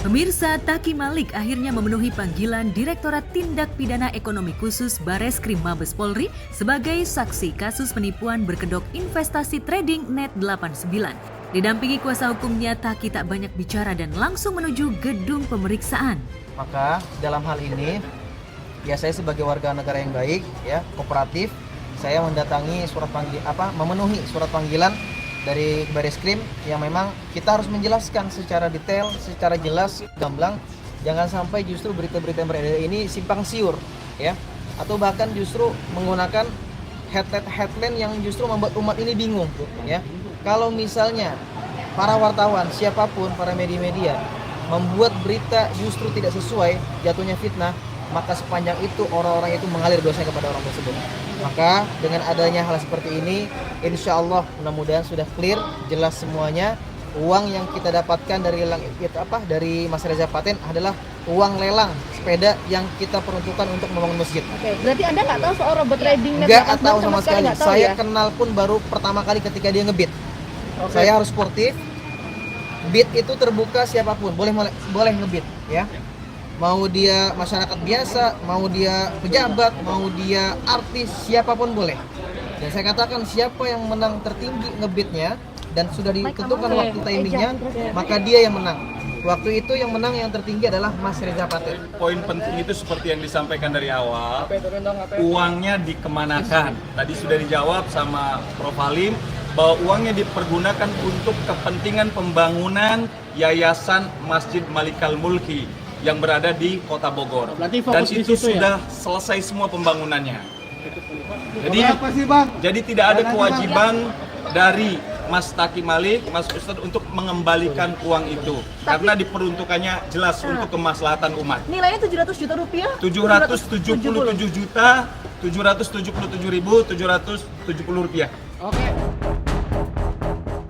Pemirsa, Taki Malik akhirnya memenuhi panggilan Direktorat Tindak Pidana Ekonomi Khusus Bareskrim Mabes Polri sebagai saksi kasus penipuan berkedok investasi trading Net89. Didampingi kuasa hukumnya, Taki tak banyak bicara dan langsung menuju gedung pemeriksaan. Maka dalam hal ini, ya saya sebagai warga negara yang baik, ya kooperatif, saya mendatangi memenuhi surat panggilan dari Bareskrim yang memang kita harus menjelaskan secara detail, secara jelas, gamblang, jangan sampai justru berita-berita yang beredar ini simpang siur, ya, atau bahkan justru menggunakan headline yang justru membuat umat ini bingung, ya. Kalau misalnya para wartawan, siapapun, para media-media membuat berita justru tidak sesuai, jatuhnya fitnah, maka sepanjang itu orang-orang itu mengalir dosanya kepada orang tersebut. Maka dengan adanya hal seperti ini, insya Allah mudah-mudahan sudah clear, jelas semuanya. Uang yang kita dapatkan dari Mas Reza Paten adalah uang lelang sepeda yang kita peruntukkan untuk membangun masjid. Oke, berarti Anda nggak tahu soal robot trading? Nggak tahu sama sekali. Saya ya? kenal pun baru pertama kali ketika dia ngebit. Saya harus sportif. Bid itu terbuka siapapun, boleh ngebit, ya. Mau dia masyarakat biasa, mau dia pejabat, mau dia artis, siapapun boleh. Dan saya katakan siapa yang menang tertinggi ngebitnya dan sudah ditentukan waktu timingnya, maka dia yang menang. Waktu itu yang menang yang tertinggi adalah Mas Reza Paten. Poin penting itu seperti yang disampaikan dari awal, uangnya dikemanakan. Tadi sudah dijawab sama Prof. Halim bahwa uangnya dipergunakan untuk kepentingan pembangunan Yayasan Masjid Malikal Mulki yang berada di Kota Bogor. Dan itu sudah selesai semua pembangunannya. Jadi tidak ada kewajiban dari Mas Taki Malik, Mas Ustadz untuk mengembalikan uang itu. Karena diperuntukannya jelas untuk kemaslahatan umat. Nilainya 700 juta rupiah? 777.777.770 rupiah. Oke.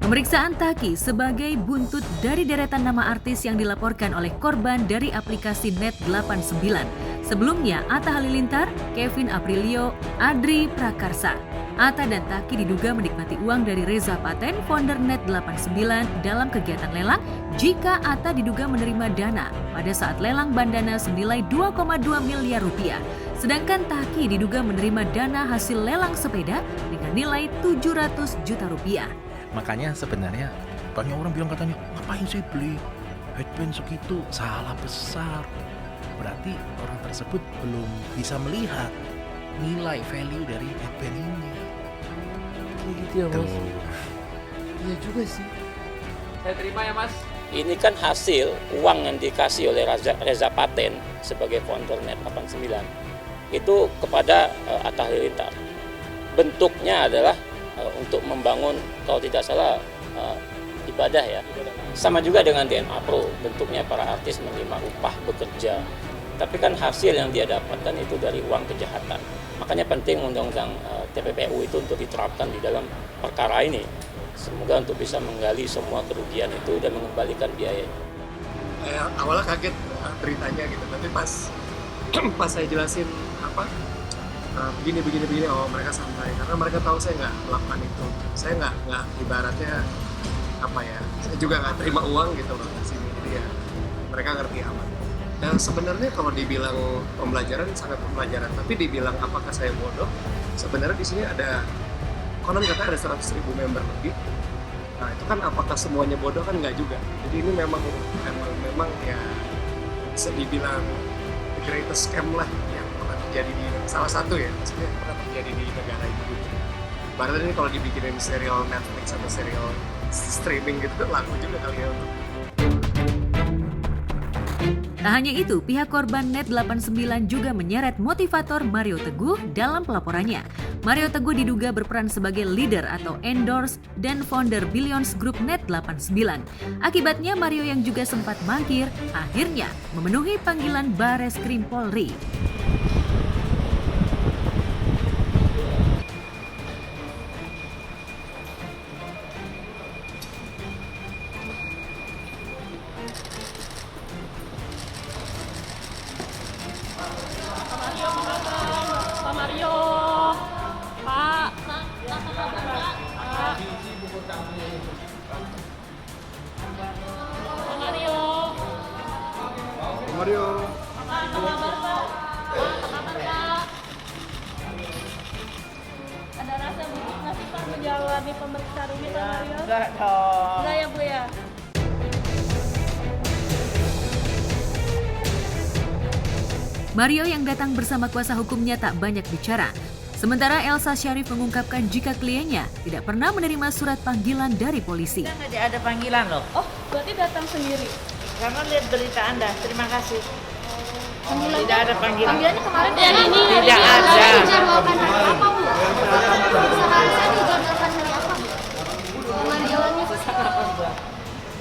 Pemeriksaan Taki sebagai buntut dari deretan nama artis yang dilaporkan oleh korban dari aplikasi Net89. Sebelumnya, Atta Halilintar, Kevin Aprilio, Adri Prakarsa. Atta dan Taki diduga menikmati uang dari Reza Paten, founder Net89 dalam kegiatan lelang jika Atta diduga menerima dana pada saat lelang bandana senilai 2,2 miliar rupiah. Sedangkan Taki diduga menerima dana hasil lelang sepeda dengan nilai 700 juta rupiah. Makanya sebenarnya banyak orang bilang katanya, ngapain sih beli headband segitu? Salah besar. Berarti orang tersebut belum bisa melihat nilai value dari headband ini. Gitu ya Mas. Iya juga sih. Saya terima ya Mas. Ini kan hasil uang yang dikasih oleh Reza Paten sebagai founder Net89 itu kepada Atta Halilintar. Bentuknya adalah untuk membangun, kalau tidak salah, ibadah ya. Sama juga dengan DNA Pro, bentuknya para artis menerima upah bekerja. Tapi kan hasil yang dia dapatkan itu dari uang kejahatan. Makanya penting undang-undang TPPU itu untuk diterapkan di dalam perkara ini. Semoga untuk bisa menggali semua kerugian itu dan mengembalikan biaya. Awalnya kaget beritanya gitu, tapi pas saya jelasin begini, oh mereka santai karena mereka tahu saya nggak melakukan itu. Saya nggak ibaratnya saya juga nggak terima uang gitu loh di sini, jadi ya mereka ngerti aman. Dan sebenarnya kalau dibilang pembelajaran sangat pembelajaran, tapi dibilang apakah saya bodoh, sebenarnya di sini ada konon kata ada 100.000 member lebih. Nah itu kan apakah semuanya bodoh kan nggak juga. Jadi ini memang ya bisa dibilang the greatest scam lah yang pernah terjadi di salah satu ya, maksudnya yang pernah terjadi di negara ini. Baru ini kalau dibikinin serial Netflix atau serial streaming gitu laku juga kali ya. Tak hanya itu, pihak korban Net89 juga menyeret motivator Mario Teguh dalam pelaporannya. Mario Teguh diduga berperan sebagai leader atau endorse dan founder Billions Group Net89. Akibatnya Mario yang juga sempat mangkir, akhirnya memenuhi panggilan Bareskrim Polri. Mario. Ada rasa butuh nggak sih Pak menjalani pemeriksaan ini Pak Mario? Enggak dong. Enggak ya Bu ya? Mario yang datang bersama kuasa hukumnya tak banyak bicara. Sementara Elsa Syarif mengungkapkan jika kliennya tidak pernah menerima surat panggilan dari polisi. Nggak ada panggilan loh. Oh, berarti datang sendiri. Karena lihat berita Anda. Terima kasih. Tidak ada panggilan. Panggilannya kemarin Tidak ada. dijadwalkan hari apa Bu? Seharusnya dijadwalkan hari apa Bu? Panggilannya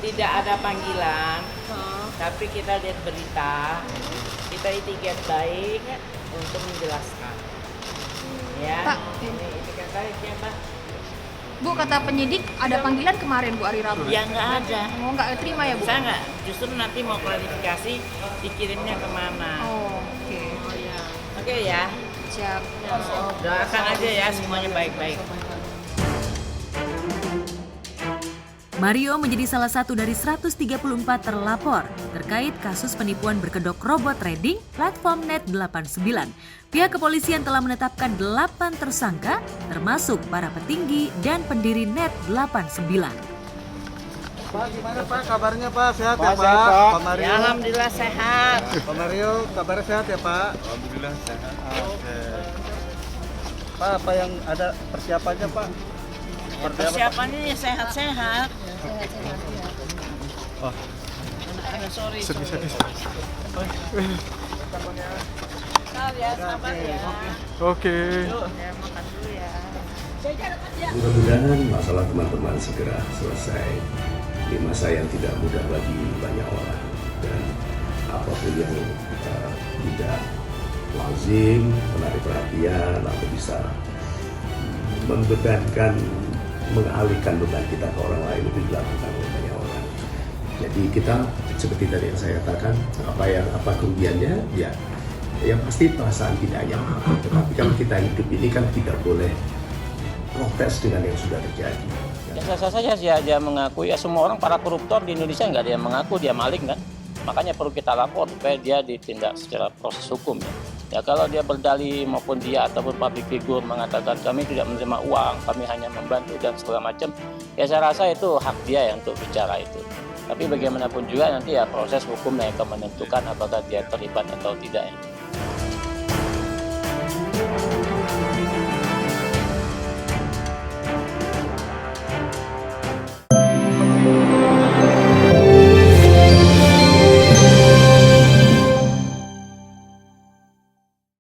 Tidak ada panggilan. Tapi kita lihat berita. Kita itikat baik untuk menjelaskan. Ya. Pak. Ini itikat baik ya Pak. Bu, kata penyidik ada panggilan kemarin Bu hari Rabu. Ya nggak ada. Oh, nggak terima ya Bu? Saya nggak. Justru nanti mau klarifikasi dikirimnya kemana. Oh, oke. Oke ya. Siap. Doakan aja ya semuanya baik-baik. Mario menjadi salah satu dari 134 terlapor terkait kasus penipuan berkedok robot trading platform Net89. Pihak kepolisian telah menetapkan 8 tersangka, termasuk para petinggi dan pendiri Net89. Pak, gimana Pak? Kabarnya Pak? Sehat Pak, ya Pak? sehat, Pak. Pak Mario. Ya, alhamdulillah sehat. Pak Mario, kabarnya sehat ya Pak? Alhamdulillah sehat. Oke. Pak, apa yang ada persiapannya Pak? Persiapannya ya sehat-sehat. Oh. Sorry. Sedih. Sabar ya, sabar ya. Oke. Ya, makan dulu ya. Mudah-mudahan masalah teman-teman segera selesai di masa yang tidak mudah bagi banyak orang, dan apapun yang tidak lazim, menarik perhatian atau bisa membebankan, mengalihkan beban kita ke orang lain itu dilakukan oleh banyak orang. Jadi kita seperti tadi yang saya katakan, apa kerugiannya ya pasti perasaan tidak nyaman. Tetapi kalau kita hidup ini kan tidak boleh protes dengan yang sudah terjadi. Ya sah-sah saja dia mengakui, ya semua orang para koruptor di Indonesia nggak ada yang mengaku dia maling kan. Makanya perlu kita lapor supaya dia ditindak secara proses hukum ya. Ya kalau dia berdalih maupun dia ataupun public figure mengatakan kami tidak menerima uang, kami hanya membantu dan segala macam, ya saya rasa itu hak dia ya untuk bicara itu. Tapi bagaimanapun juga nanti ya proses hukum yang akan menentukan apakah dia terlibat atau tidak ya.